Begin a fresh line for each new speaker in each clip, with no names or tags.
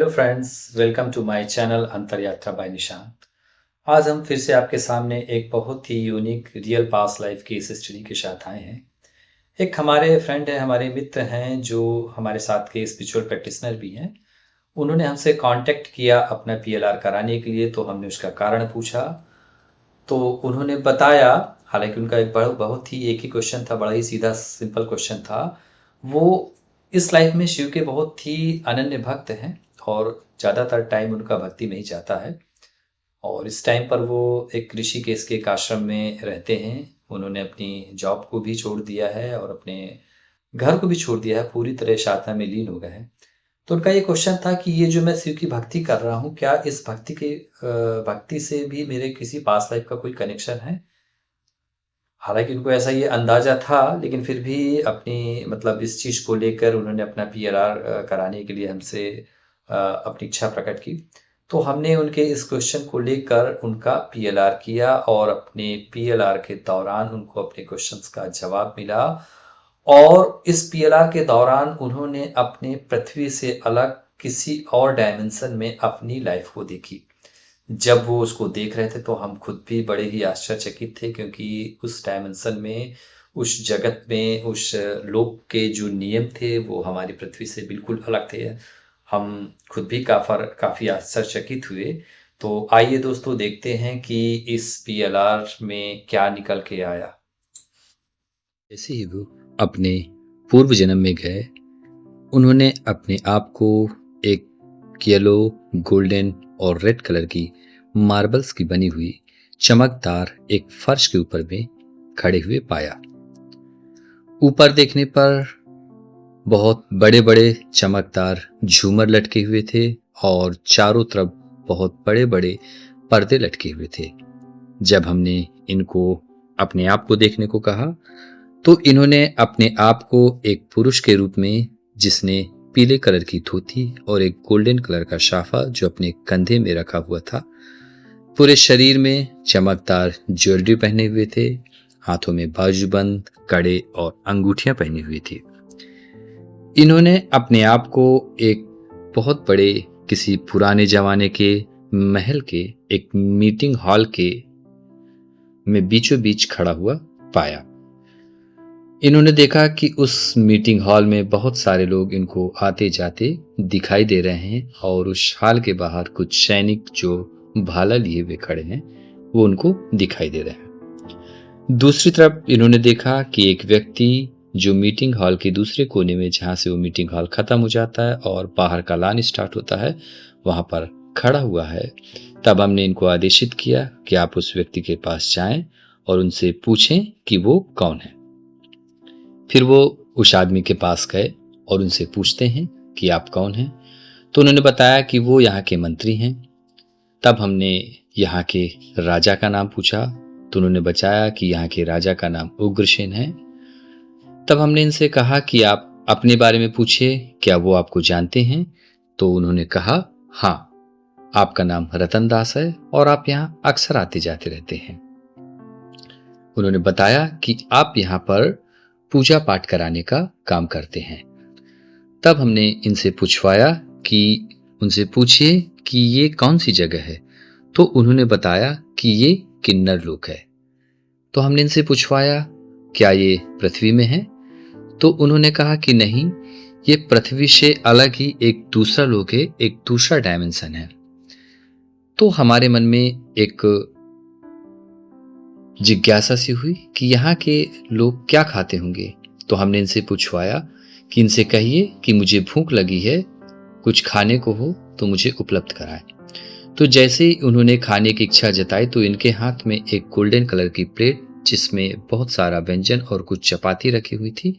Hello friends, welcome to my channel Antar Yatra bye Nishant. आज हम फिर से आपके सामने एक बहुत ही unique real past life case study के साथ आए हैं। एक हमारे फ्रेंड हैं, हमारे मित्र हैं जो हमारे साथ के स्पिरिचुअल प्रैक्टिशनर भी हैं। उन्होंने हमसे कांटेक्ट किया अपना पीएलआर कराने के लिए, तो हमने उसका कारण पूछा। तो उन्होंने बताया, हालांकि उनका एक बड़ा बहुत ही एक ही क्वेश्चन था, बड़ा ही सीधा सिंपल क्वेश्चन था। वो इस लाइफ में शिव के बहुत ही अनन्य भक्त हैं और ज़्यादातर टाइम उनका भक्ति में ही जाता है। और इस टाइम पर वो एक ऋषिकेश के एक आश्रम में रहते हैं। उन्होंने अपनी जॉब को भी छोड़ दिया है और अपने घर को भी छोड़ दिया है, पूरी तरह साधना में लीन हो गए हैं। तो उनका ये क्वेश्चन था कि ये जो मैं शिव की भक्ति कर रहा हूँ, क्या इस भक्ति से भी मेरे किसी पास्ट लाइफ का कोई कनेक्शन है। हालांकि उनको ऐसा ये अंदाजा था, लेकिन फिर भी अपनी मतलब इस चीज़ को लेकर उन्होंने अपना पीएलआर कराने के लिए हमसे अपनी इच्छा प्रकट की। तो हमने उनके इस क्वेश्चन को लेकर उनका पीएलआर किया और अपने पीएलआर के दौरान उनको अपने क्वेश्चंस का जवाब मिला। और इस पीएलआर के दौरान उन्होंने अपने पृथ्वी से अलग किसी और डायमेंशन में अपनी लाइफ को देखी। जब वो उसको देख रहे थे तो हम खुद भी बड़े ही आश्चर्यचकित थे, क्योंकि उस डायमेंशन में, उस जगत में, उस लोक के जो नियम थे वो हमारी पृथ्वी से बिल्कुल अलग थे। हम खुद भी काफ़ी आश्चर्यचकित हुए। तो आइए दोस्तों, देखते हैं कि इस पीएलआर में क्या निकल के आया।
जैसे ही वो अपने पूर्व जन्म में गए, उन्होंने अपने आप को एक येलो, गोल्डन और रेड कलर की मार्बल्स की बनी हुई चमकदार एक फर्श के ऊपर में खड़े हुए पाया। ऊपर देखने पर बहुत बड़े बड़े चमकदार झूमर लटके हुए थे और चारों तरफ बहुत बड़े बड़े पर्दे लटके हुए थे। जब हमने इनको अपने आप को देखने को कहा तो इन्होंने अपने आप को एक पुरुष के रूप में, जिसने पीले कलर की धोती और एक गोल्डन कलर का शाफा जो अपने कंधे में रखा हुआ था, पूरे शरीर में चमकदार ज्वेलरी पहने हुए थे, हाथों में बाजूबंद, कड़े और अंगूठियां पहनी हुई थी। इन्होंने अपने आप को एक बहुत बड़े किसी पुराने जमाने के महल के एक मीटिंग हॉल के में बीचों बीच खड़ा हुआ पाया। इन्होंने देखा कि उस मीटिंग हॉल में बहुत सारे लोग इनको आते जाते दिखाई दे रहे हैं और उस हॉल के बाहर कुछ सैनिक जो भाला लिए हुए खड़े हैं वो उनको दिखाई दे रहे हैं। दूसरी तरफ इन्होंने देखा कि एक व्यक्ति जो मीटिंग हॉल के दूसरे कोने में, जहाँ से वो मीटिंग हॉल खत्म हो जाता है और बाहर का लान स्टार्ट होता है, वहाँ पर खड़ा हुआ है। तब हमने इनको आदेशित किया कि आप उस व्यक्ति के पास जाएं और उनसे पूछें कि वो कौन है। फिर वो उस आदमी के पास गए और उनसे पूछते हैं कि आप कौन हैं। तो उन्होंने बताया कि वो यहाँ के मंत्री हैं। तब हमने यहाँ के राजा का नाम पूछा तो उन्होंने बताया कि यहाँ के राजा का नाम उग्रसेन है। तब हमने इनसे कहा कि आप अपने बारे में पूछिए, क्या वो आपको जानते हैं। तो उन्होंने कहा, हाँ, आपका नाम रतन दास है और आप यहाँ अक्सर आते जाते रहते हैं। उन्होंने बताया कि आप यहाँ पर पूजा पाठ कराने का काम करते हैं। तब हमने इनसे पूछवाया कि उनसे पूछिए कि ये कौन सी जगह है। तो उन्होंने बताया कि ये किन्नर लोक है। तो हमने इनसे पूछवाया, क्या ये पृथ्वी में है। तो उन्होंने कहा कि नहीं, ये पृथ्वी से अलग ही एक दूसरा लोक है, एक दूसरा डायमेंशन है। तो हमारे मन में एक जिज्ञासा सी हुई कि यहाँ के लोग क्या खाते होंगे। तो हमने इनसे पूछवाया कि इनसे कहिए कि मुझे भूख लगी है, कुछ खाने को हो तो मुझे उपलब्ध कराएं। तो जैसे ही उन्होंने खाने की इच्छा जताई तो इनके हाथ में एक गोल्डन कलर की प्लेट, जिसमें बहुत सारा व्यंजन और कुछ चपाती रखी हुई थी।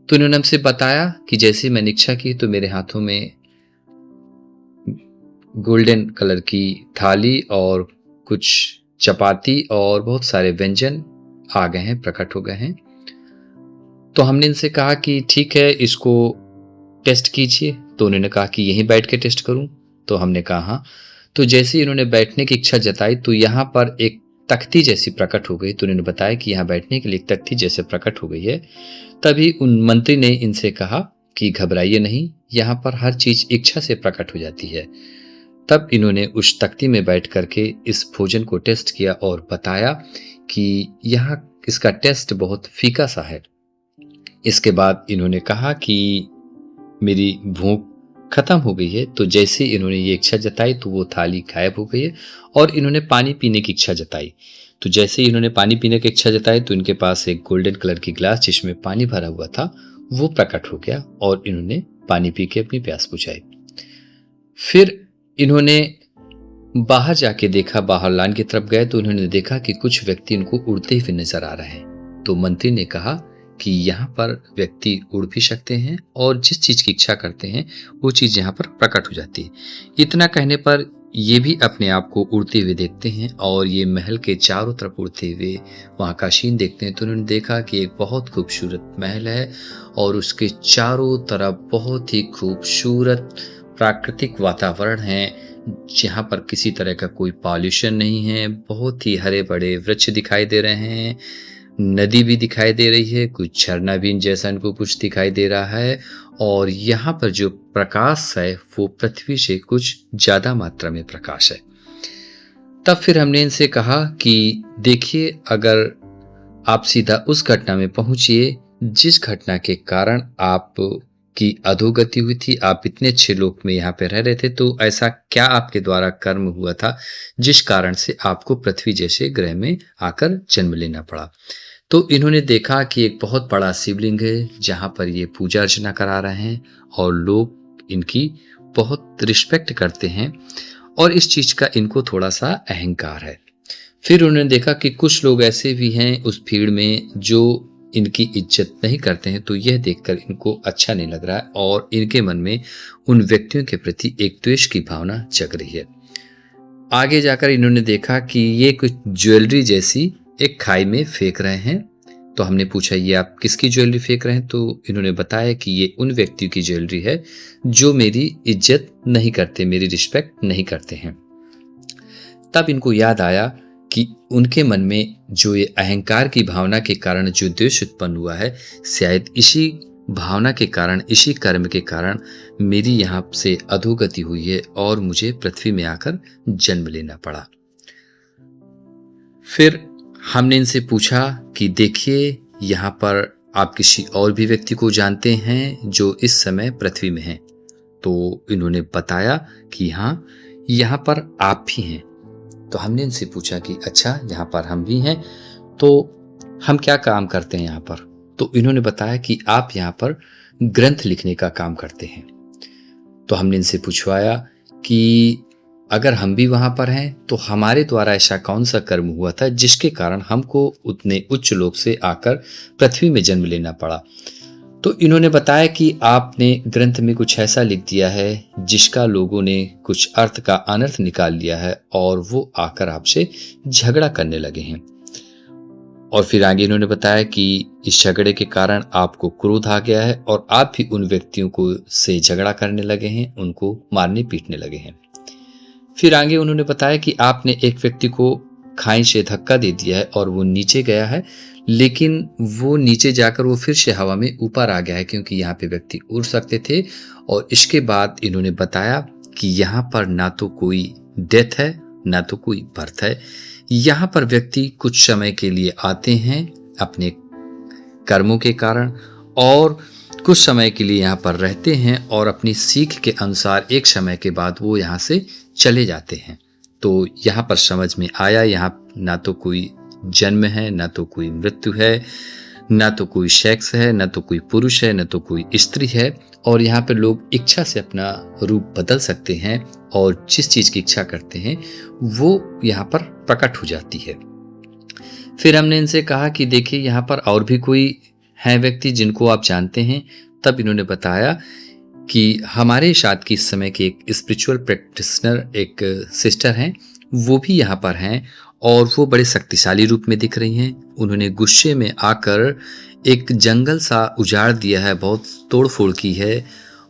तो इन्होंने हमसे बताया कि जैसे मैंने इच्छा की तो मेरे हाथों में गोल्डन कलर की थाली और कुछ चपाती और बहुत सारे व्यंजन आ गए हैं, प्रकट हो गए हैं। तो हमने इनसे कहा कि ठीक है, इसको टेस्ट कीजिए। तो उन्होंने कहा कि यहीं बैठ के टेस्ट करूं। तो हमने कहा हाँ। तो जैसे ही इन्होंने बैठने की इच्छा जताई तो यहाँ पर एक तख्ती जैसी प्रकट हो गई। तो उन्होंने बताया कि यहाँ बैठने के लिए एक तख्ती जैसे प्रकट हो गई है। तभी उन मंत्री ने इनसे कहा कि घबराइए नहीं, यहाँ पर हर चीज इच्छा से प्रकट हो जाती है। तब इन्होंने उस तख्ती में बैठ करके इस भोजन को टेस्ट किया और बताया कि यहाँ इसका टेस्ट बहुत फीका सा है। इसके बाद इन्होंने कहा कि मेरी भूख खत्म हो गई है। तो जैसे ही इन्होंने ये इच्छा जताई तो वो थाली गायब हो गई है और इन्होंने पानी पीने की इच्छा जताई। तो जैसे ही इन्होंने पानी पीने की इच्छा जताई तो इनके पास एक गोल्डन कलर की ग्लास जिसमें पानी भरा हुआ था वो प्रकट हो गया और इन्होंने पानी पी के अपनी प्यास बुझाई। फिर इन्होंने बाहर जाके देखा, बाहर लान की तरफ गए तो उन्होंने देखा कि कुछ व्यक्ति इनको उड़ते हुए नजर आ रहे हैं। तो मंत्री ने कहा कि यहाँ पर व्यक्ति उड़ भी सकते हैं और जिस चीज की इच्छा करते हैं वो चीज यहाँ पर प्रकट हो जाती है। इतना कहने पर ये भी अपने आप को उड़ते हुए देखते हैं और ये महल के चारों तरफ उड़ते हुए वहाँ का सीन देखते हैं। तो उन्होंने देखा कि एक बहुत खूबसूरत महल है और उसके चारों तरफ बहुत ही खूबसूरत प्राकृतिक वातावरण है जहाँ पर किसी तरह का कोई पॉल्यूशन नहीं है। बहुत ही हरे भरे वृक्ष दिखाई दे रहे हैं, नदी भी दिखाई दे रही है, कुछ झरना भी जैसा इनको कुछ दिखाई दे रहा है और यहाँ पर जो प्रकाश है वो पृथ्वी से कुछ ज्यादा मात्रा में प्रकाश है। तब फिर हमने इनसे कहा कि देखिए, अगर आप सीधा उस घटना में पहुंचिए जिस घटना के कारण आप की अधोगति हुई थी, आप इतने अच्छे लोक में यहाँ पे रह रहे थे, तो ऐसा क्या आपके द्वारा कर्म हुआ था जिस कारण से आपको पृथ्वी जैसे ग्रह में आकर जन्म लेना पड़ा। तो इन्होंने देखा कि एक बहुत बड़ा शिवलिंग है जहाँ पर ये पूजा अर्चना करा रहे हैं और लोग इनकी बहुत रिस्पेक्ट करते हैं और इस चीज का इनको थोड़ा सा अहंकार है। फिर उन्होंने देखा कि कुछ लोग ऐसे भी हैं उस भीड़ में जो इनकी इज्जत नहीं करते हैं। तो यह देखकर इनको अच्छा नहीं लग रहा है और इनके मन में उन व्यक्तियों के प्रति एक द्वेष की भावना जग रही है। आगे जाकर इन्होंने देखा कि ये कुछ ज्वेलरी जैसी एक खाई में फेंक रहे हैं। तो हमने पूछा ये आप किसकी ज्वेलरी फेंक रहे हैं? तो इन्होंने बताया कि ये उन व्यक्तियों की ज्वेलरी है जो मेरी इज्जत नहीं करते, मेरी रिस्पेक्ट नहीं करते हैं। तब इनको याद आया कि उनके मन में जो ये अहंकार की भावना के कारण जो द्वेष उत्पन्न हुआ है, शायद इसी भावना के कारण, इसी कर्म के कारण मेरी यहाँ से अधोगति हुई है और मुझे पृथ्वी में आकर जन्म लेना पड़ा। फिर हमने इनसे पूछा कि देखिए, यहाँ पर आप किसी और भी व्यक्ति को जानते हैं जो इस समय पृथ्वी में हैं? तो इन्होंने बताया कि हाँ, यहाँ पर आप भी हैं। तो हमने इनसे पूछा कि अच्छा, यहाँ पर हम भी हैं, तो हम क्या काम करते हैं यहाँ पर? तो इन्होंने बताया कि आप यहाँ पर ग्रंथ लिखने का काम करते हैं। तो हमने इनसे पूछवाया कि अगर हम भी वहां पर हैं तो हमारे द्वारा ऐसा कौन सा कर्म हुआ था जिसके कारण हमको उतने उच्च लोक से आकर पृथ्वी में जन्म लेना पड़ा? तो इन्होंने बताया कि आपने ग्रंथ में कुछ ऐसा लिख दिया है जिसका लोगों ने कुछ अर्थ का अनर्थ निकाल लिया है और वो आकर आपसे झगड़ा करने लगे हैं। और फिर आगे इन्होंने बताया कि इस झगड़े के कारण आपको क्रोध आ गया है और आप भी उन व्यक्तियों को से झगड़ा करने लगे हैं, उनको मारने पीटने लगे हैं। फिर आगे उन्होंने बताया कि आपने एक व्यक्ति को खाई से धक्का दे दिया है और वो नीचे गया है, लेकिन वो नीचे जाकर वो फिर से हवा में ऊपर आ गया है क्योंकि यहाँ पे व्यक्ति उड़ सकते थे। और इसके बाद इन्होंने बताया कि यहाँ पर ना तो कोई डेथ है ना तो कोई बर्थ है। यहाँ पर व्यक्ति कुछ समय के लिए आते हैं अपने कर्मों के कारण और कुछ समय के लिए यहाँ पर रहते हैं और अपनी सीख के अनुसार एक समय के बाद वो यहाँ से चले जाते हैं। तो यहाँ पर समझ में आया, यहाँ ना तो कोई जन्म है, ना तो कोई मृत्यु है, ना तो कोई सेक्स है, ना तो कोई पुरुष है, ना तो कोई स्त्री है। और यहाँ पे लोग इच्छा से अपना रूप बदल सकते हैं और जिस चीज की इच्छा करते हैं वो यहाँ पर प्रकट हो जाती है। फिर हमने इनसे कहा कि देखिए, यहाँ पर और भी कोई है व्यक्ति जिनको आप जानते हैं? तब इन्होंने बताया कि हमारे साथ की इस समय के एक स्पिरिचुअल प्रैक्टिशनर एक सिस्टर हैं, वो भी यहाँ पर हैं और वो बड़े शक्तिशाली रूप में दिख रही हैं। उन्होंने गुस्से में आकर एक जंगल सा उजाड़ दिया है, बहुत तोड़ फोड़ की है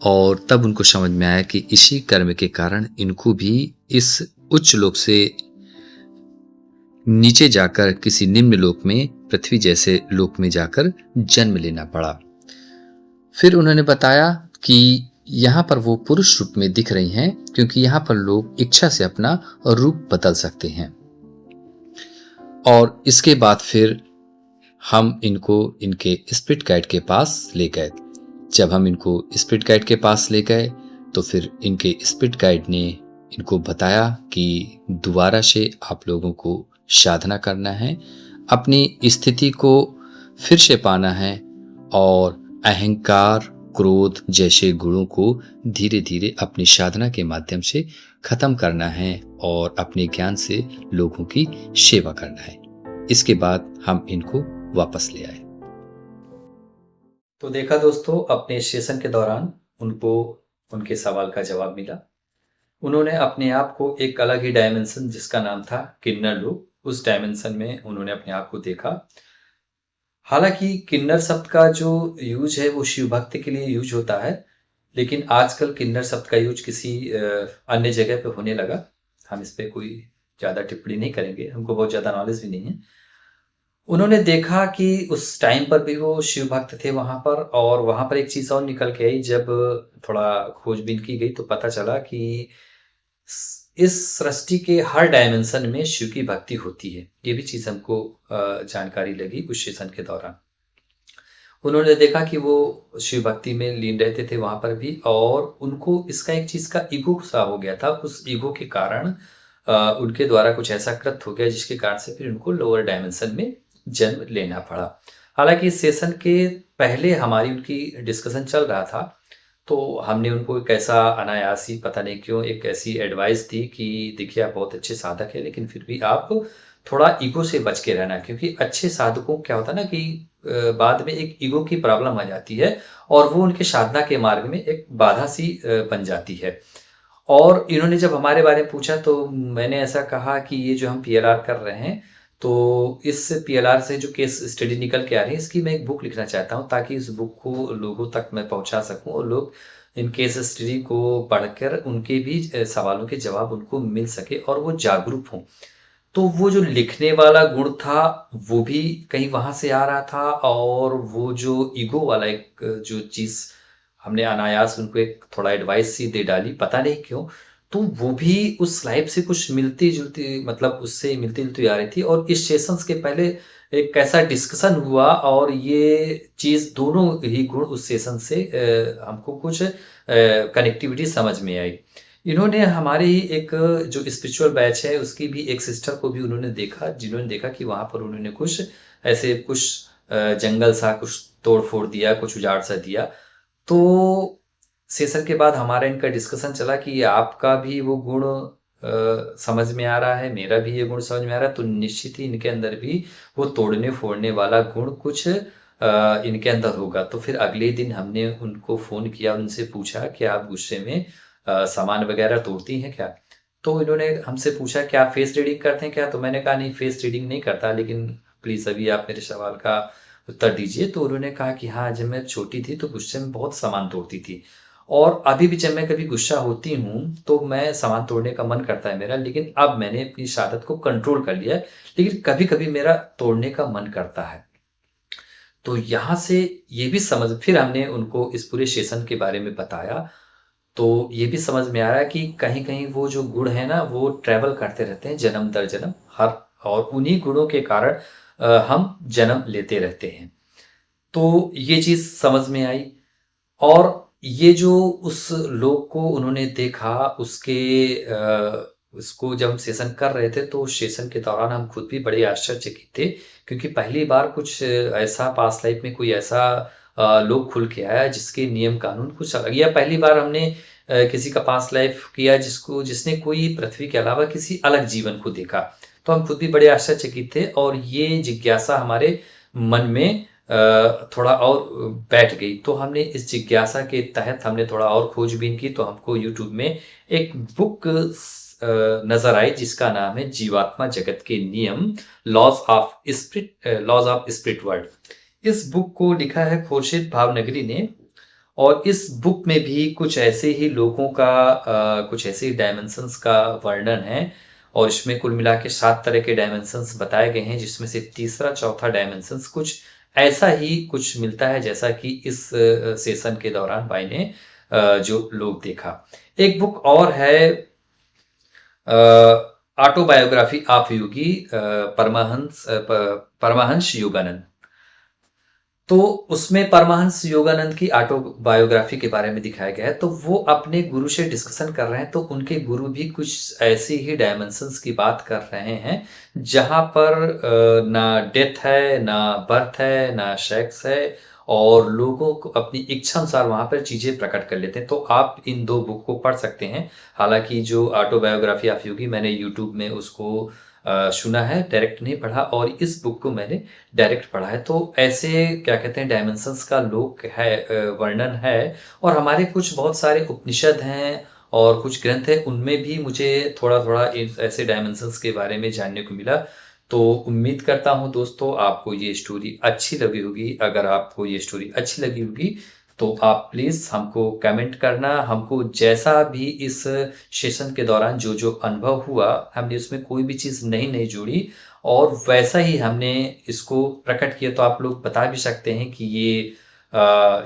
और तब उनको समझ में आया कि इसी कर्म के कारण इनको भी इस उच्च लोक से नीचे जाकर किसी निम्न लोक में, पृथ्वी जैसे लोक में जाकर जन्म लेना पड़ा। फिर उन्होंने बताया कि यहाँ पर वो पुरुष रूप में दिख रही हैं क्योंकि यहाँ पर लोग इच्छा से अपना रूप बदल सकते हैं। और इसके बाद फिर हम इनको इनके स्पिरिट गाइड के पास ले गए। जब हम इनको स्पिरिट गाइड के पास ले गए तो फिर इनके स्पिरिट गाइड ने इनको बताया कि दोबारा से आप लोगों को साधना करना है, अपनी स्थिति को फिर से पाना है और अहंकार, क्रोध जैसे गुणों को धीरे धीरे अपनी साधना के माध्यम से खत्म करना है और अपने ज्ञान से लोगों की सेवा करना है। इसके बाद हम इनको वापस ले आए।
तो देखा दोस्तों, अपने सेशन के दौरान उनको उनके सवाल का जवाब मिला। उन्होंने अपने आप को एक अलग ही डायमेंशन, जिसका नाम था किन्नर लोक, उस डायमेंशन में उन्होंने अपने आप को देखा। हालांकि किन्नर शब्द का जो यूज है वो शिव भक्ति के लिए यूज होता है, लेकिन आजकल किन्नर शब्द का यूज किसी अन्य जगह पे होने लगा। हम इस पे कोई ज़्यादा टिप्पणी नहीं करेंगे, हमको बहुत ज़्यादा नॉलेज भी नहीं है। उन्होंने देखा कि उस टाइम पर भी वो शिव भक्त थे वहाँ पर, और वहाँ पर एक चीज़ और निकल के आई। जब थोड़ा खोजबीन की गई तो पता चला कि इस सृष्टि के हर डायमेंशन में शिव की भक्ति होती है। ये भी चीज़ हमको जानकारी लगी उस सेशन के दौरान। उन्होंने देखा कि वो शिव भक्ति में लीन रहते थे वहाँ पर भी, और उनको इसका एक चीज़ का ईगो सा हो गया था। उस ईगो के कारण उनके द्वारा कुछ ऐसा कृत्य हो गया जिसके कारण से फिर उनको लोअर डायमेंशन में जन्म लेना पड़ा। हालांकि इस सेशन के पहले हमारी उनकी डिस्कशन चल रहा था, तो हमने उनको एक ऐसा अनायास ही, पता नहीं क्यों, एक ऐसी एडवाइस दी कि देखिए आप बहुत अच्छे साधक हैं, लेकिन फिर भी आप थोड़ा ईगो से बच के रहना, क्योंकि अच्छे साधकों क्या होता है ना कि बाद में एक ईगो की प्रॉब्लम आ जाती है और वो उनके साधना के मार्ग में एक बाधा सी बन जाती है। और इन्होंने जब हमारे बारे में पूछा तो मैंने ऐसा कहा कि ये जो हम पीएलआर कर रहे हैं, तो इस पीएलआर से जो केस स्टडी निकल के आ रही है, इसकी मैं एक बुक लिखना चाहता हूँ ताकि इस बुक को लोगों तक मैं पहुँचा सकूँ और लोग इन केस स्टडी को पढ़कर उनके भी सवालों के जवाब उनको मिल सके और वो जागरूक हों। तो वो जो लिखने वाला गुण था वो भी कहीं वहाँ से आ रहा था, और वो जो ईगो वाला एक जो चीज़ हमने अनायास उनको एक थोड़ा एडवाइस सी दे डाली, पता नहीं क्यों, तो वो भी उस लाइफ से कुछ मिलती-जुलती, मतलब उससे मिलती-जुलती आ रही थी। और इस सेशंस के पहले एक ऐसा डिस्कशन हुआ और ये चीज़ दोनों ही गुण उस सेशन से हमको कुछ कनेक्टिविटी समझ में आई। इन्होंने हमारे ही एक जो स्पिरिचुअल बैच है उसकी भी एक सिस्टर को भी उन्होंने देखा, जिन्होंने देखा कि वहाँ पर उन्होंने कुछ ऐसे कुछ जंगल सा कुछ तोड़-फोड़ दिया, कुछ उजाड़ सा दिया। तो सेशन के बाद हमारा इनका डिस्कशन चला कि आपका भी वो गुण समझ में आ रहा है, मेरा भी ये गुण समझ में आ रहा है, तो निश्चित ही इनके अंदर भी वो तोड़ने-फोड़ने वाला गुण कुछ इनके अंदर होगा। तो फिर अगले दिन हमने उनको फ़ोन किया, उनसे पूछा कि आप गुस्से में सामान वगैरह तोड़ती हैं क्या? तो इन्होंने हमसे पूछा कि आप फेस रीडिंग करते हैं क्या? तो मैंने कहा नहीं, फेस रीडिंग नहीं करता, लेकिन प्लीज़ अभी आप मेरे सवाल का उत्तर दीजिए। तो उन्होंने कहा कि हाँ, जब मैं छोटी थी तो गुस्से में बहुत सामान तोड़ती थी, और अभी भी जब मैं कभी गुस्सा होती हूँ तो मैं सामान तोड़ने का मन करता है मेरा, लेकिन अब मैंने अपनी इस आदत को कंट्रोल कर लिया है, लेकिन कभी-कभी मेरा तोड़ने का मन करता है। तो यहाँ से ये भी समझ, फिर हमने उनको इस पूरे सेशन के बारे में बताया, तो ये भी समझ में आ रहा है कि कहीं-कहीं वो जो गुण है ना, वो ट्रैवल करते रहते हैं जन्म दर जन्म, हर, और उन्हीं गुणों के कारण हम जन्म लेते रहते हैं। तो ये चीज़ समझ में आई। और ये जो उस लोग को उन्होंने देखा, उसके उसको जब हम सेशन कर रहे थे तो उस सेशन के दौरान हम खुद भी बड़े आश्चर्यचकित थे, क्योंकि पहली बार कुछ ऐसा पास्ट लाइफ में कोई ऐसा लोग खुल के आया जिसके नियम कानून कुछ अलग, या पहली बार हमने किसी का पास्ट लाइफ किया जिसने कोई पृथ्वी के अलावा किसी अलग जीवन को देखा। तो हम खुद भी बड़े आश्चर्यचकित थे, और ये जिज्ञासा हमारे मन में थोड़ा और बैठ गई। तो हमने इस जिज्ञासा के तहत हमने थोड़ा और खोजबीन की, तो हमको यूट्यूब में एक बुक नज़र आई जिसका नाम है जीवात्मा जगत के नियम, लॉज ऑफ स्पिरिट वर्ल्ड। इस बुक को लिखा है खुर्शीद भावनगरी ने, और इस बुक में भी कुछ ऐसे ही लोगों का कुछ ऐसे ही डायमेंशंस का वर्णन है, और इसमें कुल मिला के 7 तरह के डायमेंशंस बताए गए हैं, जिसमें से तीसरा चौथा डायमेंशंस कुछ ऐसा ही कुछ मिलता है जैसा कि इस सेशन के दौरान भाई ने जो लोग देखा। एक बुक और है, ऑटोबायोग्राफी ऑफ योगी परमहंस योगानंद। तो उसमें परमहंस योगानंद की ऑटोबायोग्राफी के बारे में दिखाया गया है। तो वो अपने गुरु से डिस्कशन कर रहे हैं, तो उनके गुरु भी कुछ ऐसी ही डायमेंशंस की बात कर रहे हैं जहाँ पर ना डेथ है, ना बर्थ है, ना सेक्स है, और लोगों को अपनी इच्छा अनुसार वहाँ पर चीज़ें प्रकट कर लेते हैं। तो आप इन 2 बुक को पढ़ सकते हैं। हालाँकि जो ऑटोबायोग्राफी ऑफ योगी मैंने यूट्यूब में उसको सुना है, डायरेक्ट नहीं पढ़ा, और इस बुक को मैंने डायरेक्ट पढ़ा है। तो ऐसे क्या कहते हैं डायमेंशंस का लोक है, वर्णन है। और हमारे कुछ बहुत सारे उपनिषद हैं और कुछ ग्रंथ हैं, उनमें भी मुझे थोड़ा-थोड़ा इस ऐसे डायमेंशंस के बारे में जानने को मिला। तो उम्मीद करता हूँ दोस्तों आपको ये स्टोरी अच्छी लगी होगी। अगर आपको ये स्टोरी अच्छी लगी होगी तो आप प्लीज़ हमको कमेंट करना। हमको जैसा भी इस सेशन के दौरान जो-जो अनुभव हुआ, हमने उसमें कोई भी चीज़ नई-नई जोड़ी और वैसा ही हमने इसको प्रकट किया। तो आप लोग बता भी सकते हैं कि ये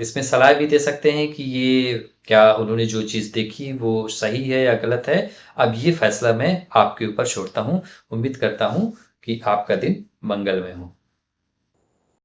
इसमें सलाह भी दे सकते हैं कि ये क्या उन्होंने जो चीज़ देखी वो सही है या गलत है। अब ये फैसला मैं आपके ऊपर छोड़ता हूँ। उम्मीद करता हूँ कि आपका दिन मंगलमय हो।